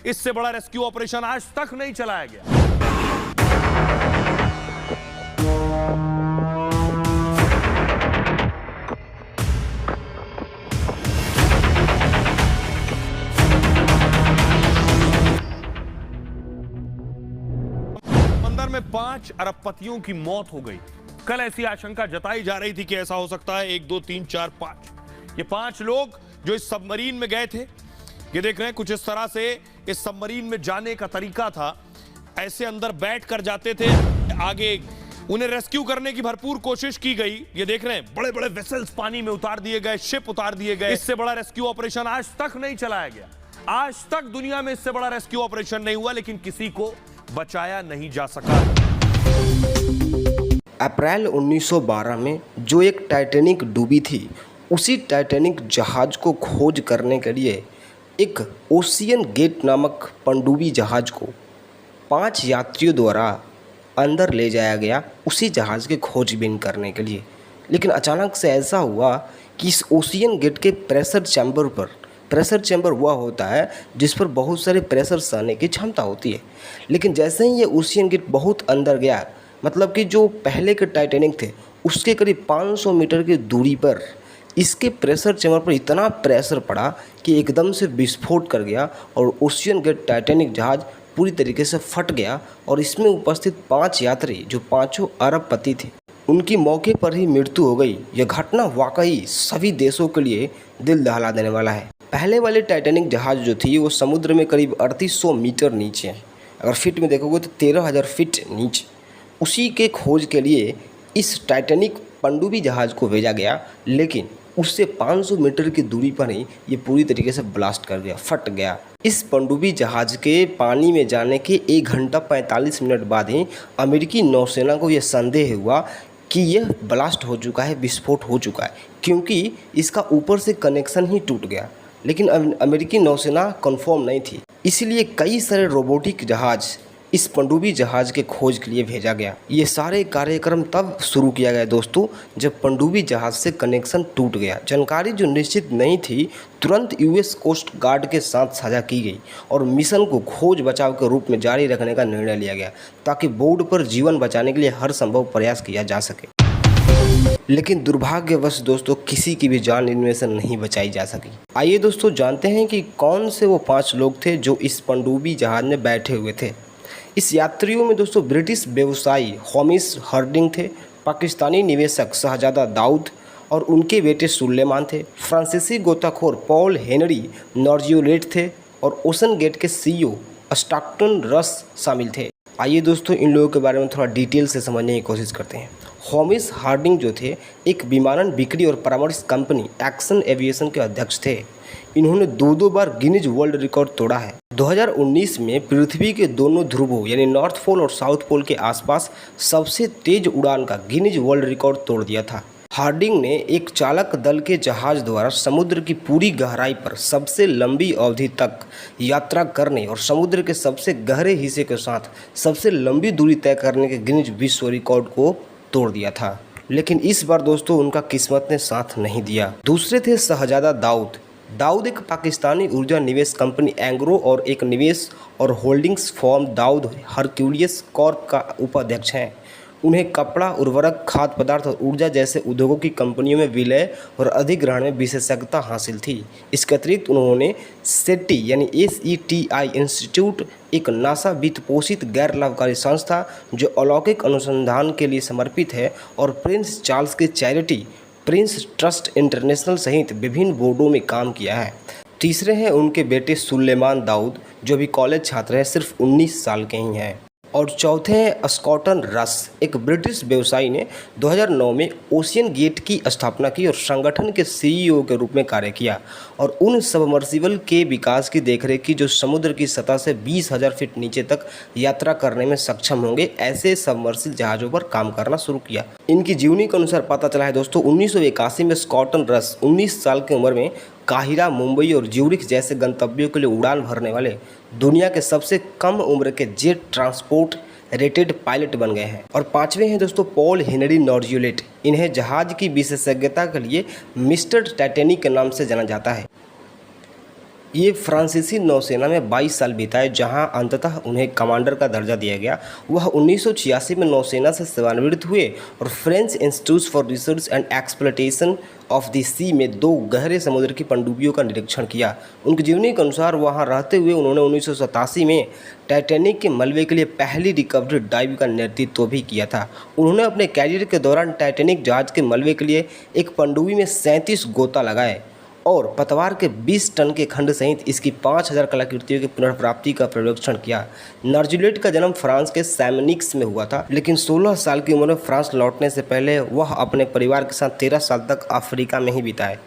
इससे बड़ा rescue operation आज तक नहीं चलाया गया। समंदर में 5 अरबपतियों की मौत हो गई। कल ऐसी आशंका जताई जा रही थी कि ऐसा हो सकता है 1 2 3 4 5 ये 5 लोग जो इस सबमरीन में गए थे। ये देख रहे हैं कुछ इस तरह से इस सबमरीन में जाने का तरीका था। ऐसे अंदर बैठ कर जाते थे, आगे उन्हें रेस्क्यू करने की भरपूर कोशिश की गई। ये देख रहे हैं बड़े बड़े वेसल्स पानी में उतार दिए गए, शिप उतार दिए गए। इससे बड़ा रेस्क्यू ऑपरेशन आज तक नहीं चलाया गया। आज तक दुनिया में इससे बड़ा रेस्क्यू ऑपरेशन नहीं हुआ, लेकिन किसी को बचाया नहीं जा सका। अप्रैल 1912 में जो एक टाइटैनिक डूबी थी, उसी टाइटैनिक जहाज को खोज करने के लिए एक ओशियन गेट नामक पनडुब्बी जहाज को 5 यात्रियों द्वारा अंदर ले जाया गया उसी जहाज़ के खोजबीन करने के लिए। लेकिन अचानक से ऐसा हुआ कि इस ओशियन गेट के प्रेशर चैम्बर वह होता है जिस पर बहुत सारे प्रेशर सहने की क्षमता होती है। लेकिन जैसे ही ये ओशियन गेट बहुत अंदर गया, मतलब कि जो पहले के टाइटैनिक थे उसके करीब 500 मीटर की दूरी पर इसके प्रेशर चैम्बर पर इतना प्रेशर पड़ा कि एकदम से विस्फोट कर गया और ओशियन गेट टाइटैनिक जहाज़ पूरी तरीके से फट गया और इसमें उपस्थित 5 यात्री जो 5 अरबपति थे, उनकी मौके पर ही मृत्यु हो गई। यह घटना वाकई सभी देशों के लिए दिल दहला देने वाला है। पहले वाले टाइटैनिक जहाज़ जो थी वो समुद्र में करीब 3800 मीटर नीचे है, अगर फीट में देखोगे तो 13,000 फीट नीचे। उसी के खोज के लिए इस टाइटैनिक पनडुब्बी जहाज़ को भेजा गया, लेकिन उससे 500 मीटर की दूरी पर ही ये पूरी तरीके से ब्लास्ट कर गया, फट गया। इस पनडुब्बी जहाज़ के पानी में जाने के 1 घंटा 45 मिनट बाद ही अमेरिकी नौसेना को यह संदेह हुआ कि यह ब्लास्ट हो चुका है, विस्फोट हो चुका है, क्योंकि इसका ऊपर से कनेक्शन ही टूट गया। लेकिन अमेरिकी नौसेना कंफर्म नहीं थी, इसलिए कई सारे रोबोटिक जहाज़ इस पनडुब्बी जहाज़ के खोज के लिए भेजा गया। ये सारे कार्यक्रम तब शुरू किया गया दोस्तों जब पनडुब्बी जहाज़ से कनेक्शन टूट गया। जानकारी जो निश्चित नहीं थी तुरंत यूएस कोस्ट गार्ड के साथ साझा की गई और मिशन को खोज बचाव के रूप में जारी रखने का निर्णय लिया गया, ताकि बोर्ड पर जीवन बचाने के लिए हर संभव प्रयास किया जा सके। लेकिन दुर्भाग्यवश दोस्तों किसी की भी जान इनमें से नहीं बचाई जा सकी। आइए दोस्तों जानते हैं कि कौन से वो 5 लोग थे जो इस पनडुब्बी जहाज़ में बैठे हुए थे। इस यात्रियों में दोस्तों ब्रिटिश व्यवसायी हॉमिस हार्डिंग थे, पाकिस्तानी निवेशक शहजादा दाऊद और उनके बेटे सुलेमान थे, फ्रांसीसी गोताखोर पॉल हेनरी नॉर्जियोलेट थे और ओशन गेट के सीईओ स्टॉकटन रस शामिल थे। आइए दोस्तों इन लोगों के बारे में थोड़ा डिटेल से समझने की कोशिश करते हैं। हॉमिस हार्डिंग जो थे एक विमानन बिक्री और परामर्श कंपनी एक्शन एविएशन के अध्यक्ष थे। इन्होंने 2 बार गिनीज वर्ल्ड रिकॉर्ड तोड़ा है। 2019 में पृथ्वी के दोनों ध्रुवों यानी नॉर्थ पोल और साउथ पोल के आसपास सबसे तेज उड़ान का गिनीज वर्ल्ड रिकॉर्ड तोड़ दिया था। हार्डिंग ने एक चालक दल के जहाज द्वारा समुद्र की पूरी गहराई पर सबसे लंबी अवधि तक यात्रा करने और समुद्र के सबसे गहरे हिस्से के साथ सबसे लंबी दूरी तय करने के गिनीज विश्व रिकॉर्ड को तोड़ दिया था। लेकिन इस बार दोस्तों उनका किस्मत ने साथ नहीं दिया। दूसरे थे शहजादा दाऊद एक पाकिस्तानी ऊर्जा निवेश कंपनी एंग्रो और एक निवेश और होल्डिंग्स फर्म दाऊद हरक्यूलियस कॉर्प का उपाध्यक्ष हैं। उन्हें कपड़ा, उर्वरक, खाद्य पदार्थ और ऊर्जा जैसे उद्योगों की कंपनियों में विलय और अधिग्रहण में विशेषज्ञता हासिल थी। इसके अतिरिक्त उन्होंने सेटी यानी SETI इंस्टीट्यूट, एक नासा वित्त पोषित गैर लाभकारी संस्था जो अलौकिक अनुसंधान के लिए समर्पित है, और प्रिंस चार्ल्स की चैरिटी प्रिंस ट्रस्ट इंटरनेशनल सहित विभिन्न बोर्डों में काम किया है। तीसरे हैं उनके बेटे सुलेमान दाऊद जो अभी कॉलेज छात्र हैं, सिर्फ 19 साल के ही हैं। और चौथे हैं स्कॉटन रस, एक ब्रिटिश व्यवसायी ने 2009 में ओशियन गेट की स्थापना की और संगठन के CEO के रूप में कार्य किया और उन सबमर्सिबल के विकास की देखरेख की जो समुद्र की सतह से 20,000 फीट नीचे तक यात्रा करने में सक्षम होंगे। ऐसे सबमर्सिबल जहाज़ों पर काम करना शुरू किया। इनकी जीवनी के अनुसार पता चला है दोस्तों 1981 में स्कॉटन रस 19 साल की उम्र में काहिरा, मुंबई और ज्यूरिख जैसे गंतव्यों के लिए उड़ान भरने वाले दुनिया के सबसे कम उम्र के जेट ट्रांसपोर्ट रेटेड पायलट बन गए हैं। और पांचवें हैं दोस्तों पॉल हेनरी नॉर्जियोलेट। इन्हें जहाज की विशेषज्ञता के लिए मिस्टर टाइटैनिक के नाम से जाना जाता है। ये फ्रांसीसी नौसेना में 22 साल बिताए, जहां अंततः उन्हें कमांडर का दर्जा दिया गया। वह 1986 में नौसेना से सेवानिवृत्त हुए और French institute for research and exploitation of the sea में 2 गहरे समुद्र की पनडुब्बियों का निरीक्षण किया। उनकी जीवनी के अनुसार वहां रहते हुए उन्होंने 1987 में टाइटैनिक के मलबे के लिए पहली रिकवरी डाइव का नेतृत्व भी किया था। उन्होंने अपने कैरियर के दौरान टाइटैनिक जहाज के मलबे के लिए एक पनडुब्बी में 37 गोता लगाए और पतवार के 20 टन के खंड सहित इसकी 5000 कलाकृतियों की पुनर्प्राप्ति का पर्यवेक्षण किया। नर्जुलेट का जन्म फ्रांस के सैमनिक्स में हुआ था, लेकिन 16 साल की उम्र में फ्रांस लौटने से पहले वह अपने परिवार के साथ 13 साल तक अफ्रीका में ही बिताए।